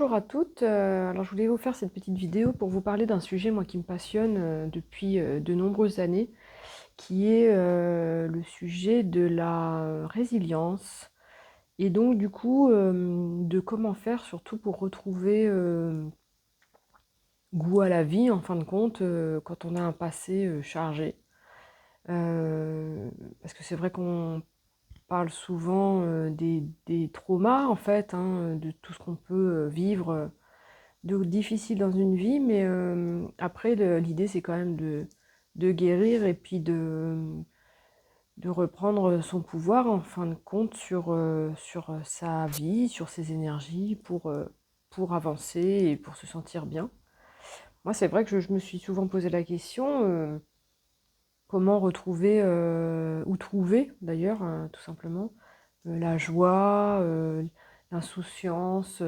Bonjour à toutes. Alors je voulais vous faire cette petite vidéo pour vous parler d'un sujet moi qui me passionne depuis de nombreuses années, qui est le sujet de la résilience et donc du coup de comment faire surtout pour retrouver goût à la vie en fin de compte quand on a un passé chargé. Euh, Parce que c'est vrai qu'on parle souvent des traumas en fait, hein, de tout ce qu'on peut vivre de difficile dans une vie, mais après, l'idée, c'est quand même de guérir et puis de reprendre son pouvoir, en fin de compte, sur sa vie, sur ses énergies, pour avancer et pour se sentir bien. Moi, c'est vrai que je me suis souvent posé la question, comment retrouver, ou trouver, d'ailleurs, tout simplement, la joie, l'insouciance,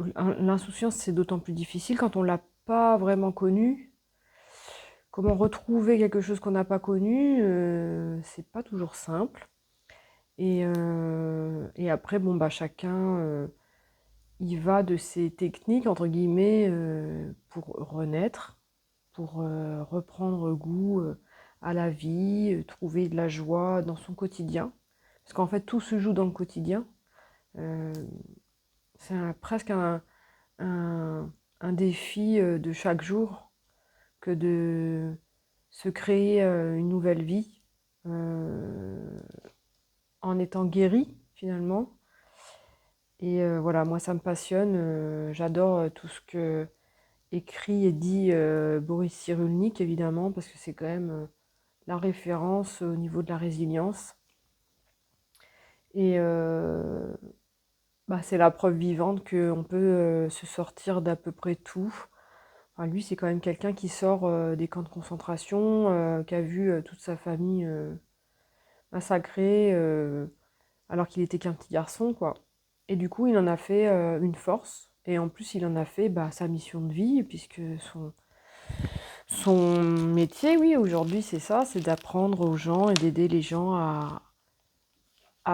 l'insouciance, c'est d'autant plus difficile quand on ne l'a pas vraiment connu. Comment retrouver quelque chose qu'on n'a pas connu, c'est pas toujours simple. Et après, bon, bah, chacun y va de ses techniques, entre guillemets, pour renaître, pour reprendre goût à la vie, trouver de la joie dans son quotidien. Parce qu'en fait, tout se joue dans le quotidien. Euh, c'est presque un, un défi de chaque jour que de se créer une nouvelle vie euh, en étant guéri finalement. Et voilà, moi ça me passionne. J'adore tout ce que écrit et dit Boris Cyrulnik évidemment parce que c'est quand même la référence au niveau de la résilience. Et bah, c'est la preuve vivante qu'on peut se sortir d'à peu près tout. Enfin, lui, c'est quand même quelqu'un qui sort des camps de concentration, qui a vu toute sa famille massacrée, alors qu'il était qu'un petit garçon, quoi. Et du coup, il en a fait une force. Et en plus, il en a fait bah, sa mission de vie, puisque son métier, oui, aujourd'hui, c'est ça, c'est d'apprendre aux gens et d'aider les gens à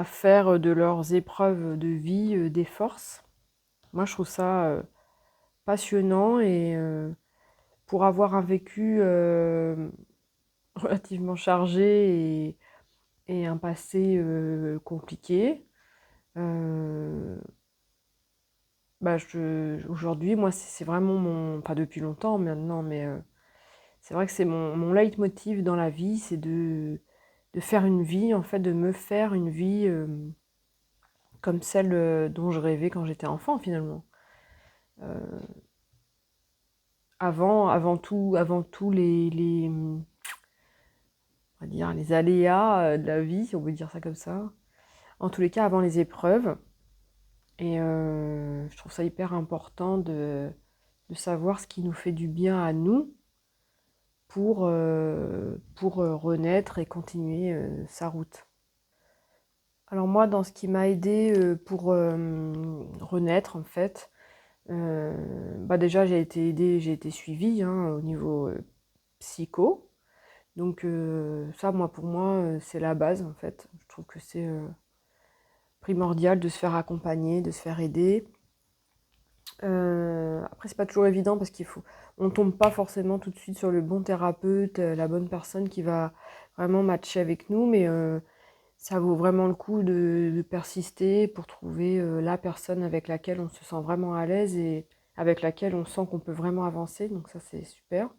faire de leurs épreuves de vie des forces. Moi, je trouve ça passionnant et pour avoir un vécu relativement chargé et un passé compliqué. Euh, Bah, aujourd'hui, moi, c'est vraiment mon, pas depuis longtemps maintenant, mais c'est vrai que c'est mon leitmotiv dans la vie, c'est de faire une vie, en fait, de me faire une vie comme celle dont je rêvais quand j'étais enfant, finalement. Euh, avant tout on va dire, les aléas de la vie, si on veut dire ça comme ça. En tous les cas, avant les épreuves. Et je trouve ça hyper important de savoir ce qui nous fait du bien à nous pour renaître et continuer sa route. Alors moi, dans ce qui m'a aidé pour renaître, en fait, bah déjà j'ai été aidée, j'ai été suivie hein, au niveau psycho. Donc ça, moi, pour moi, c'est la base, en fait. Je trouve que c'est primordial de se faire accompagner, de se faire aider. Après, c'est pas toujours évident parce on tombe pas forcément tout de suite sur le bon thérapeute, la bonne personne qui va vraiment matcher avec nous, mais ça vaut vraiment le coup de persister pour trouver la personne avec laquelle on se sent vraiment à l'aise et avec laquelle on sent qu'on peut vraiment avancer. Donc ça, c'est super.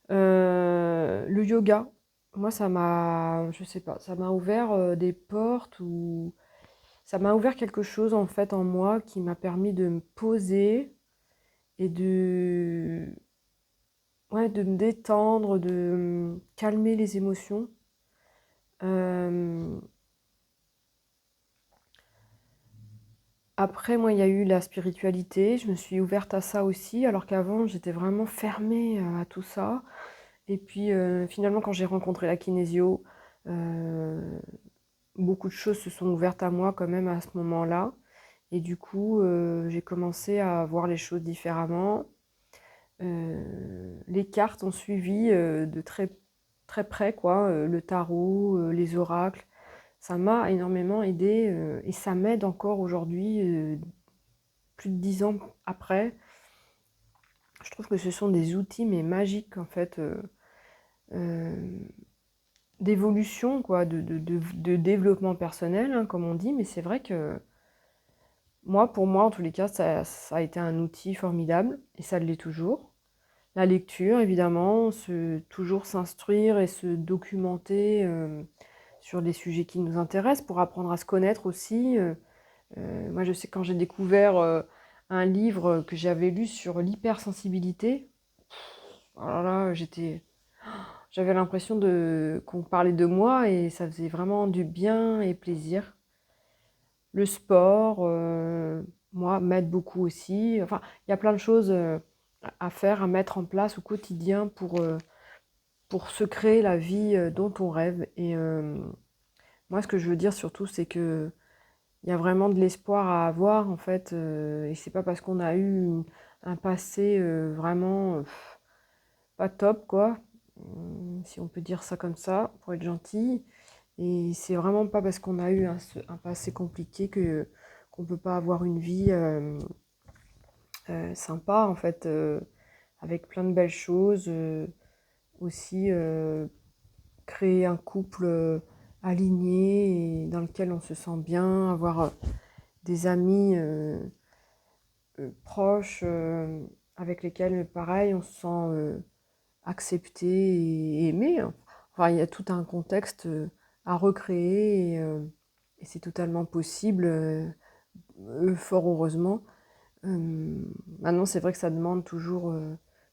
Le yoga, moi, je sais pas, ça m'a ouvert des portes ou ça m'a ouvert quelque chose en fait en moi qui m'a permis de me poser et ouais, de me détendre, de calmer les émotions. Euh, Après, moi, il y a eu la spiritualité. Je me suis ouverte à ça aussi, alors qu'avant, j'étais vraiment fermée à tout ça. Et puis, finalement, quand j'ai rencontré la kinésio, euh, beaucoup de choses se sont ouvertes à moi quand même à ce moment-là. Et du coup, j'ai commencé à voir les choses différemment. Les cartes ont suivi de très, très près, quoi. Le tarot, les oracles. Ça m'a énormément aidé et ça m'aide encore aujourd'hui plus de 10 ans après, je trouve que ce sont des outils, mais magiques, en fait, d'évolution, quoi, de développement personnel, hein, comme on dit. Mais c'est vrai que pour moi, en tous les cas, ça a été un outil formidable, et ça l'est toujours. La lecture, évidemment, toujours s'instruire et se documenter sur les sujets qui nous intéressent pour apprendre à se connaître aussi. Moi, je sais quand j'ai découvert un livre que j'avais lu sur l'hypersensibilité, alors là, j'avais l'impression qu'on parlait de moi et ça faisait vraiment du bien et plaisir. Le sport, moi, m'aide beaucoup aussi. Enfin, il y a plein de choses à faire, à mettre en place au quotidien pour se créer la vie dont on rêve. Et moi, ce que je veux dire surtout, c'est que il y a vraiment de l'espoir à avoir, en fait. Et c'est pas parce qu'on a eu un passé vraiment pas top, quoi. Si on peut dire ça comme ça, pour être gentil. Et c'est vraiment pas parce qu'on a eu un passé compliqué qu'on peut pas avoir une vie sympa, en fait, avec plein de belles choses. Aussi, créer un couple aligné et dans lequel on se sent bien, avoir des amis proches avec lesquels, pareil, on se sent accepté et aimé. Enfin, il y a tout un contexte à recréer et c'est totalement possible, fort heureusement. Maintenant, c'est vrai que ça demande toujours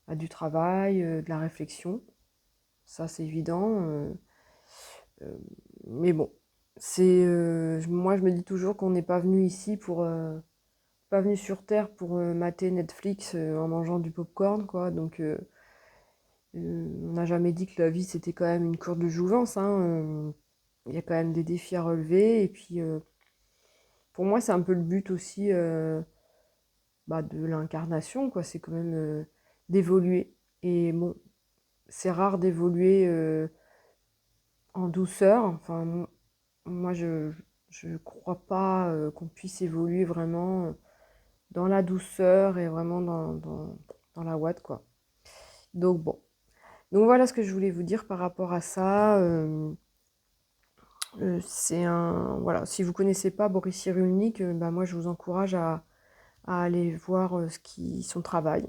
du travail, de la réflexion. Ça, c'est évident. Euh, mais bon, moi, je me dis toujours qu'on n'est pas venu ici pas venu sur Terre pour mater Netflix en mangeant du popcorn, quoi. Donc, on n'a jamais dit que la vie, c'était quand même une courbe de jouvence, hein. Il y a quand même des défis à relever. Et puis, pour moi, c'est un peu le but aussi de l'incarnation, quoi. C'est quand même d'évoluer. Et bon, c'est rare d'évoluer en douceur. Enfin, moi, je crois pas qu'on puisse évoluer vraiment dans la douceur et vraiment dans la ouate, quoi. Donc bon. Donc voilà ce que je voulais vous dire par rapport à ça. Voilà, si vous connaissez pas Boris Cyrulnik, moi je vous encourage à aller voir son travail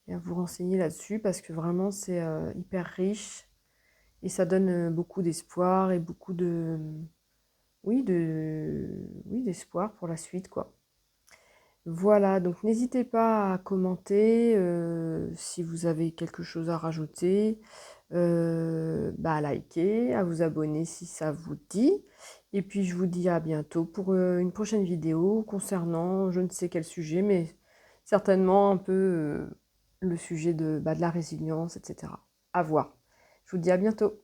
et à vous renseigner là-dessus parce que vraiment c'est hyper riche et ça donne beaucoup d'espoir et beaucoup oui, d'espoir pour la suite, quoi. Voilà, donc n'hésitez pas à commenter si vous avez quelque chose à rajouter, à liker, à vous abonner si ça vous dit. Et puis je vous dis à bientôt pour une prochaine vidéo concernant je ne sais quel sujet, mais certainement un peu le sujet de la résilience, etc. À voir. Je vous dis à bientôt.